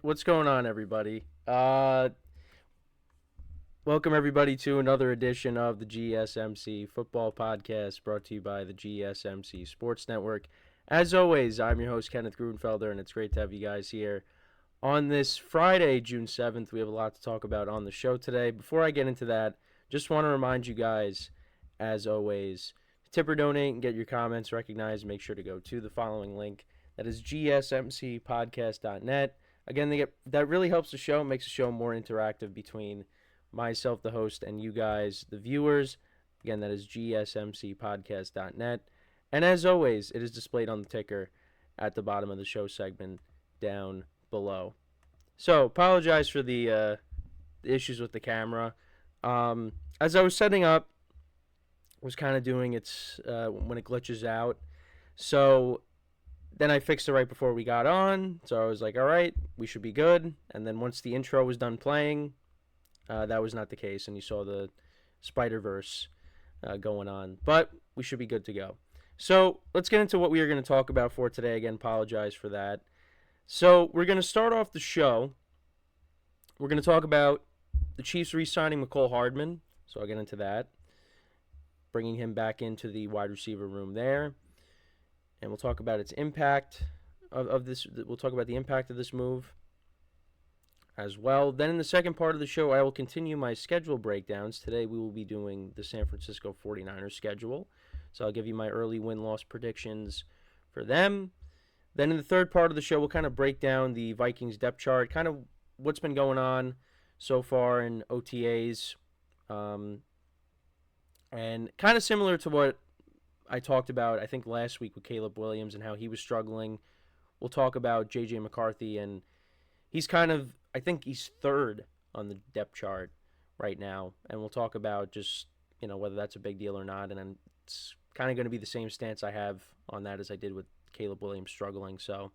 What's going on, everybody? Welcome everybody to another edition of the GSMC Football Podcast, brought to you by the GSMC Sports Network. As always, I'm your host Kenneth Gruenfelder, and it's great to have you guys here on this Friday, June 7th. We have a lot to talk about on the show today. Before I get into that, just want to remind you guys, as always, to tip or donate and get your comments recognized. Make sure to go to the following link. That is GSMCPodcast.net. Again, that really helps the show, makes the show more interactive between myself, the host, and you guys, the viewers. Again, that is GSMCPodcast.net. And as always, it is displayed on the ticker at the bottom of the show segment down below. So, apologize for the issues with the camera. As I was setting up, was kind of doing its when it glitches out. So then I fixed it right before we got on. So I was like, all right, we should be good. And then once the intro was done playing, that was not the case. And you saw the Spider-Verse going on. But we should be good to go. So let's get into what we are going to talk about for today. Again, apologize for that. So we're going to start off the show. We're going to talk about the Chiefs re-signing Mecole Hardman. So I'll get into that. Bringing him back into the wide receiver room there. And we'll talk about its impact of this. We'll talk about the impact of this move as well. Then in the second part of the show, I will continue my schedule breakdowns. Today we will be doing the San Francisco 49ers schedule. So I'll give you my early win-loss predictions for them. Then in the third part of the show, we'll kind of break down the Vikings depth chart, kind of what's been going on so far in OTAs. And kind of similar to what I talked about, I think, last week with Caleb Williams and how he was struggling. We'll talk about J.J. McCarthy, and he's kind of, I think he's third on the depth chart right now. And we'll talk about just, whether that's a big deal or not. And then it's kind of going to be the same stance I have on that as I did with Caleb Williams struggling. So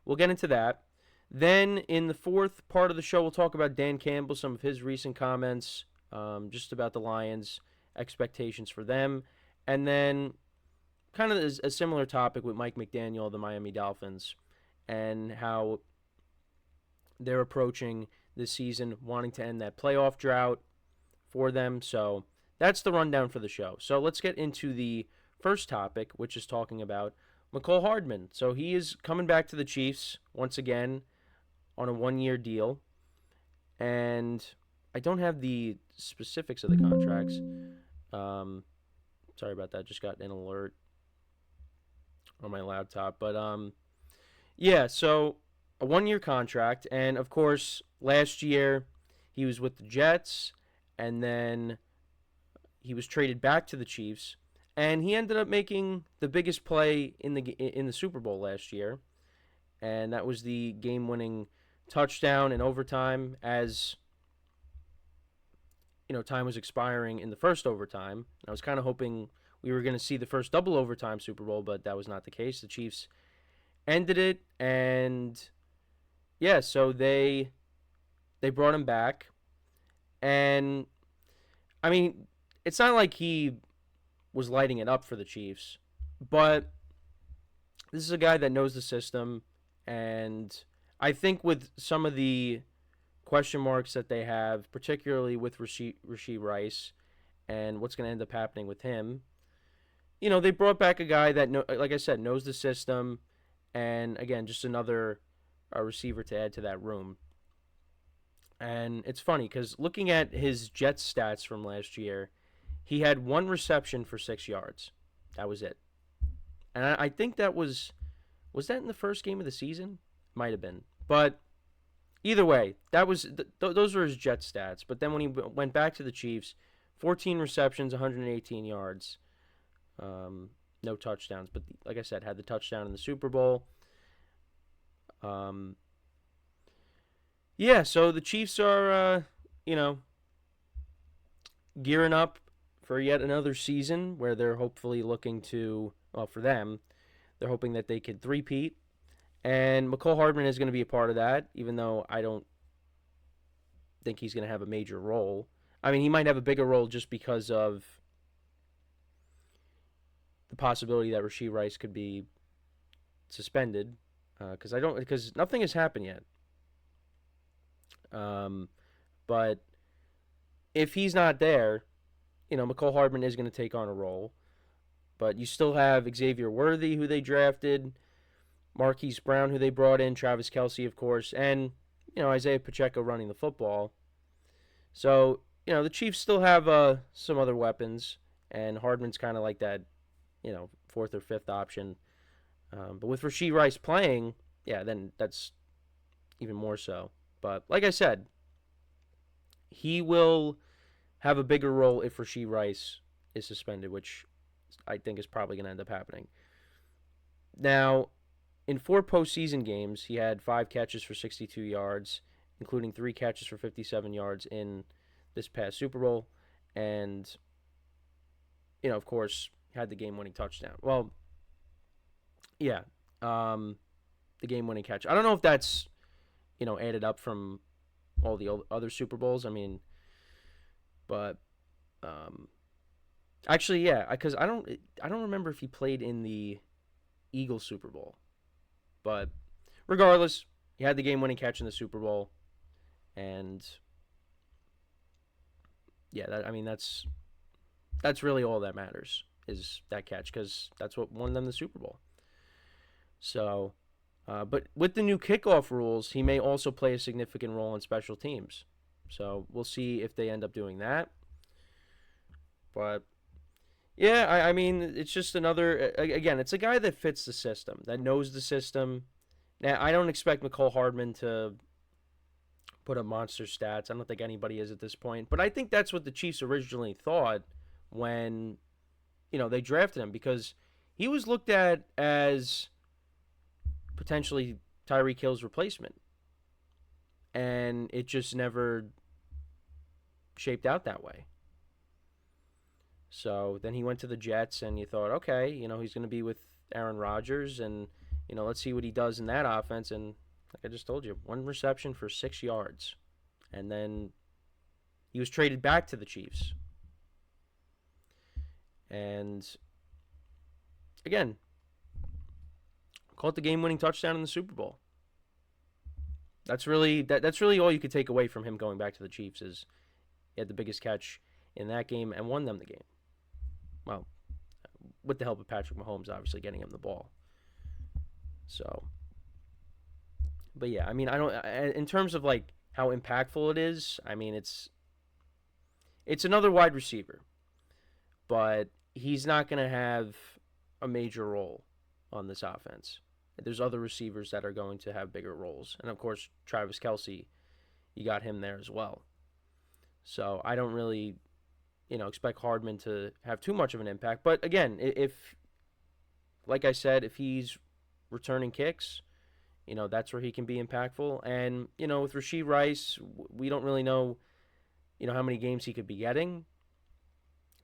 we'll get into that. Then in the fourth part of the show, we'll talk about Dan Campbell, some of his recent comments, just about the Lions, expectations for them. And then kind of a similar topic with Mike McDaniel of the Miami Dolphins and how they're approaching this season, wanting to end that playoff drought for them. So that's the rundown for the show. So let's get into the first topic, which is talking about Mecole Hardman. So he is coming back to the Chiefs once again on a one-year deal. And I don't have the specifics of the contracts. Sorry about that. Just got an alert on my laptop. But, yeah, so a one-year contract. And, of course, last year he was with the Jets. And then he was traded back to the Chiefs. And he ended up making the biggest play in the Super Bowl last year. And that was the game-winning touchdown in overtime as time was expiring in the first overtime. I was kind of hoping we were going to see the first double overtime Super Bowl, but that was not the case. The Chiefs ended it, and yeah, so they brought him back. And I mean, it's not like he was lighting it up for the Chiefs, but this is a guy that knows the system, and I think with some of the question marks that they have, particularly with Rashee Rice and what's going to end up happening with him, they brought back a guy that, like I said, knows the system, and again, just another receiver to add to that room. And it's funny because looking at his Jets stats from last year, he had one reception for 6 yards. That was it. And I think that was that in the first game of the season? Might have been. But either way, that was those were his Jets stats. But then when he went back to the Chiefs, 14 receptions, 118 yards, no touchdowns. But like I said, had the touchdown in the Super Bowl. Yeah, so the Chiefs are, gearing up for yet another season where they're hopefully looking to, well, for them, they're hoping that they could three-peat. And Mecole Hardman is going to be a part of that, even though I don't think he's going to have a major role. I mean, he might have a bigger role just because of the possibility that Rashee Rice could be suspended, because nothing has happened yet. But if he's not there, Mecole Hardman is going to take on a role. But you still have Xavier Worthy, who they drafted, Marquise Brown, who they brought in, Travis Kelce, of course, and, Isaiah Pacheco running the football. So, the Chiefs still have some other weapons, and Hardman's kind of like that, fourth or fifth option. But with Rashee Rice playing, then that's even more so. But like I said, he will have a bigger role if Rashee Rice is suspended, which I think is probably going to end up happening. Now, in 4 postseason games, he had 5 catches for 62 yards, including 3 catches for 57 yards in this past Super Bowl. And, of course, had the game-winning touchdown. Well, yeah, the game-winning catch. I don't know if that's, added up from all the other Super Bowls. I mean, but actually, yeah, because I don't remember if he played in the Eagles Super Bowl. But regardless, he had the game-winning catch in the Super Bowl, and yeah, that's really all that matters is that catch, because that's what won them the Super Bowl. So, but with the new kickoff rules, he may also play a significant role in special teams. So we'll see if they end up doing that. But yeah, I mean, it's just another, again, it's a guy that fits the system, that knows the system. Now, I don't expect Mecole Hardman to put up monster stats. I don't think anybody is at this point. But I think that's what the Chiefs originally thought when, they drafted him, because he was looked at as potentially Tyreek Hill's replacement. And it just never shaped out that way. So then he went to the Jets, and you thought, okay, he's going to be with Aaron Rodgers, and, let's see what he does in that offense. And like I just told you, 1 reception for 6 yards. And then he was traded back to the Chiefs. And again, caught the game-winning touchdown in the Super Bowl. That's really all you could take away from him going back to the Chiefs is he had the biggest catch in that game and won them the game. Well, with the help of Patrick Mahomes, obviously getting him the ball. So, but yeah, I mean, I don't. In terms of like how impactful it is, I mean, it's another wide receiver, but he's not going to have a major role on this offense. There's other receivers that are going to have bigger roles, and of course, Travis Kelce, you got him there as well. So I don't really, expect Hardman to have too much of an impact. But again, if, like I said, if he's returning kicks, that's where he can be impactful. And, with Rashee Rice, we don't really know, how many games he could be getting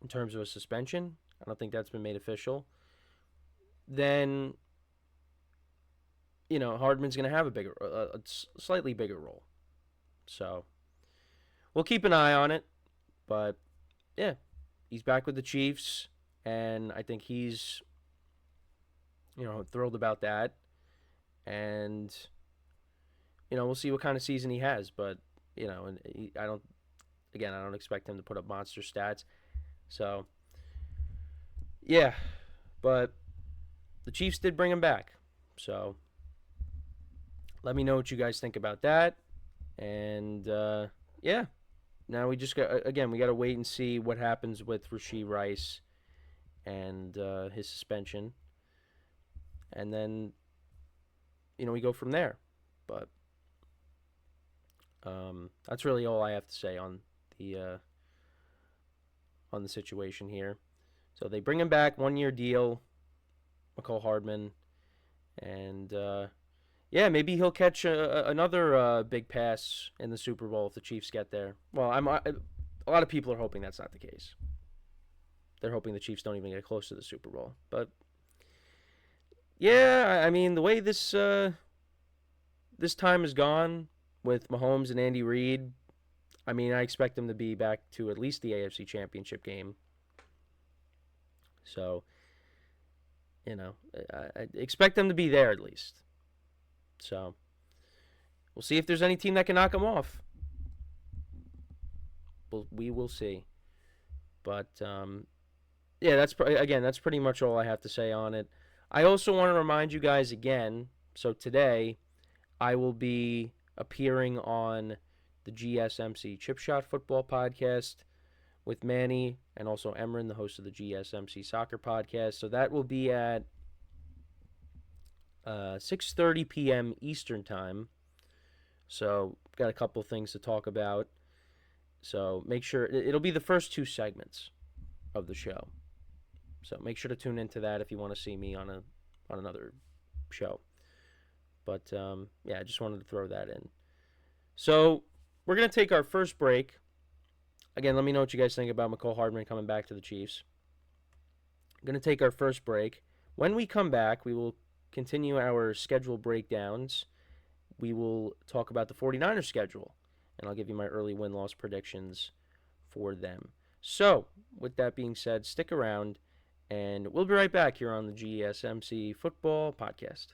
in terms of a suspension. I don't think that's been made official. Then, Hardman's going to have a slightly bigger role. So we'll keep an eye on it. But, yeah, he's back with the Chiefs, and I think he's, thrilled about that. And, we'll see what kind of season he has. But, and I don't expect him to put up monster stats. So, yeah, but the Chiefs did bring him back. So, let me know what you guys think about that. And, yeah, now we just got to wait and see what happens with Rashee Rice and his suspension. And then, we go from there. But that's really all I have to say on the situation here. So they bring him back, 1-year deal, Mecole Hardman, and maybe he'll catch another big pass in the Super Bowl if the Chiefs get there. Well, a lot of people are hoping that's not the case. They're hoping the Chiefs don't even get close to the Super Bowl. But yeah, I mean, the way this time has gone with Mahomes and Andy Reid, I mean, I expect them to be back to at least the AFC Championship game. So, I expect them to be there at least. So, we'll see if there's any team that can knock them off. we will see. But yeah, that's pretty much all I have to say on it. I also want to remind you guys again. So today, I will be appearing on the GSMC Chip Shot Football Podcast with Manny and also Emran, the host of the GSMC Soccer Podcast. So that will be at 6:30 p.m. Eastern Time. So got a couple things to talk about. So make sure it'll be the first two segments of the show. So make sure to tune into that if you want to see me on another show. But yeah, I just wanted to throw that in. So we're gonna take our first break. Again, let me know what you guys think about Mecole Hardman coming back to the Chiefs. I'm gonna take our first break. When we come back, we will continue our schedule breakdowns. We will talk about the 49ers schedule, and I'll give you my early win-loss predictions for them. So, with that being said, stick around, and we'll be right back here on the GSMC Football Podcast.